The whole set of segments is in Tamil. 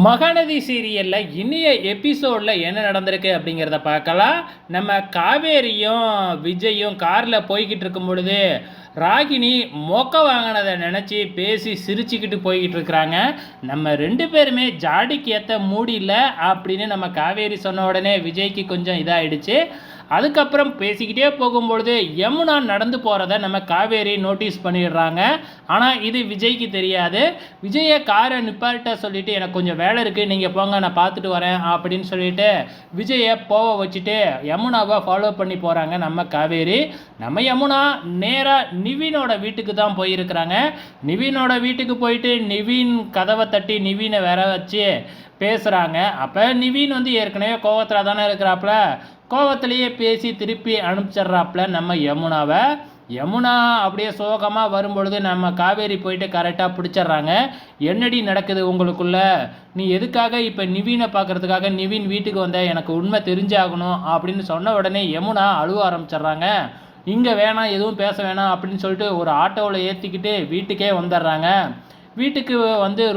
மகாநதி சீரியல்ல இனிய எபிசோட்ல என்ன நடந்திருக்கு அப்படிங்கிறத பார்க்கலாம். நம்ம காவேரியும் விஜயும் கார்ல போய்கிட்டு இருக்கும் பொழுது ராகினி மொக்க வாங்கினதை நினச்சி பேசி சிரிச்சுக்கிட்டு போய்கிட்டு இருக்கிறாங்க. நம்ம 2 பேருமே ஜாடிக்கு ஏற்ற மூடியில் அப்படின்னு நம்ம காவேரி சொன்ன உடனே விஜய்க்கு கொஞ்சம் இதாகிடுச்சு. அதுக்கப்புறம் பேசிக்கிட்டே போகும்பொழுது யமுனா நடந்து போகிறத நம்ம காவேரி நோட்டீஸ் பண்ணிடுறாங்க. ஆனால் இது விஜய்க்கு தெரியாது. விஜயை காரை நிப்பாட்ட சொல்லிவிட்டு எனக்கு கொஞ்சம் வேலை இருக்குது, நீங்கள் போங்க, நான் பார்த்துட்டு வரேன் அப்படின்னு சொல்லிட்டு விஜயை போக வச்சுட்டு யமுனாவை ஃபாலோ பண்ணி போகிறாங்க நம்ம காவேரி. நம்ம யமுனா நேராக நிவினோட வீட்டுக்கு தான் போயிருக்கிறாங்க. நிவினோட வீட்டுக்கு போயிட்டு நிவின் கதவை தட்டி நிவினை வர வச்சு பேசுகிறாங்க. அப்போ நிவின் ஏற்கனவே கோவத்தில் தானே இருக்கிறாப்புல, கோவத்திலேயே பேசி திருப்பி அனுப்பிச்சிட்றாப்புல நம்ம யமுனாவை. யமுனா அப்படியே சோகமாக வரும்பொழுது நம்ம காவேரி போயிட்டு கரெக்டாக பிடிச்சிட்றாங்க. என்னடி நடக்குது உங்களுக்குள்ள, நீ எதுக்காக இப்போ நிவினை பார்க்குறதுக்காக நிவின் வீட்டுக்கு வந்த, எனக்கு உண்மை தெரிஞ்சாகணும் அப்படின்னு சொன்ன உடனே யமுனா அழுவ ஆரம்பிச்சிட்றாங்க. இங்கே வேணாம், எதுவும் பேச வேணாம் அப்படின்னு சொல்லிட்டு ஒரு ஆட்டோவில் ஏற்றிக்கிட்டு வீட்டுக்கே வந்துடுறாங்க. வீட்டுக்கு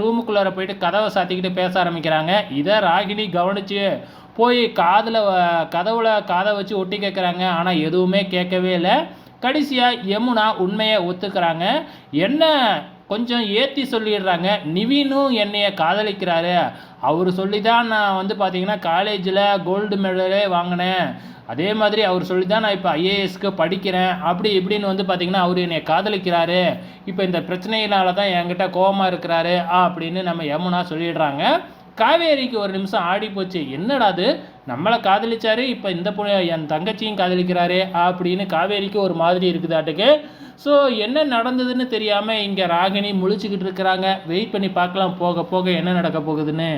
ரூமுக்குள்ளார போயிட்டு கதவை சாத்திக்கிட்டு பேச ஆரம்பிக்கிறாங்க. இதை ராகினி கவனித்து போய் கதவுல காதை வச்சு ஒட்டி கேட்குறாங்க. ஆனால் எதுவுமே கேட்கவே இல்லை. கடைசியாக யமுனா உண்மையை ஒத்துக்கிறாங்க. என்ன கொஞ்சம் ஏற்றி சொல்லிடுறாங்க, நிவினும் என்னைய காதலிக்கிறாரு, அவர் சொல்லி தான் நான் பார்த்தீங்கன்னா காலேஜில் கோல்டு மெடலே வாங்கினேன், அதே மாதிரி அவர் சொல்லி தான் நான் இப்போ ஐஏஎஸ்க்கு படிக்கிறேன், அப்படி இப்படின்னு பார்த்தீங்கன்னா அவர் என்னை காதலிக்கிறாரு, இப்போ இந்த பிரச்சனையினால தான் என்கிட்ட கோபமாக இருக்கிறாரு அப்படின்னு நம்ம யமுனா சொல்லிடுறாங்க. காவேரிக்கு ஒரு நிமிஷம் ஆடி போச்சு. என்னடா அது, நம்மளை காதலிச்சாரு, இப்போ இந்த என் தங்கச்சியும் காதலிக்கிறாரு அப்படின்னு காவேரிக்கு ஒரு மாதிரி இருக்குதாட்டுக்கு. ஸோ என்ன நடந்ததுன்னு தெரியாமல் இங்கே ராகினி முழிச்சுக்கிட்டு இருக்கிறாங்க. வெயிட் பண்ணி பார்க்கலாம் போக போக என்ன நடக்க போகுதுன்னு.